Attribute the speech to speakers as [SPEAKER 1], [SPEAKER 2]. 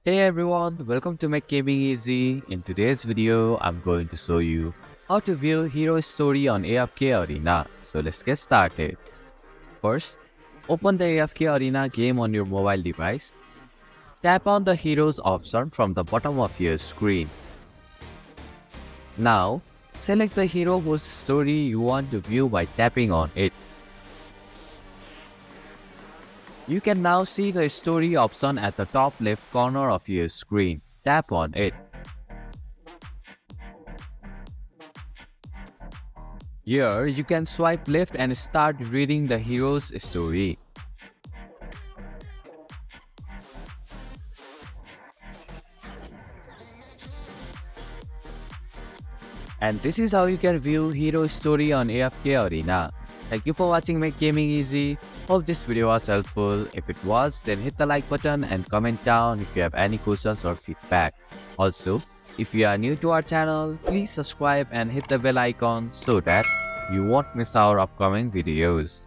[SPEAKER 1] Hey everyone, welcome to Make Gaming Easy. In today's video, I'm going to show you how to view hero story on AFK Arena. So let's get started. First, open the AFK Arena game on your mobile device. Tap on the heroes option from the bottom of your screen. Now, select the hero whose story you want to view by tapping on it. You can now see the story option at the top left corner of your screen. Tap on it. Here, you can swipe left and start reading the hero's story. And this is how you can view hero story on AFK Arena. Thank you for watching Make Gaming Easy. Hope this video was helpful. If it was, then hit the like button and comment down if you have any questions or feedback. Also, if you are new to our channel, please subscribe and hit the bell icon so that you won't miss our upcoming videos.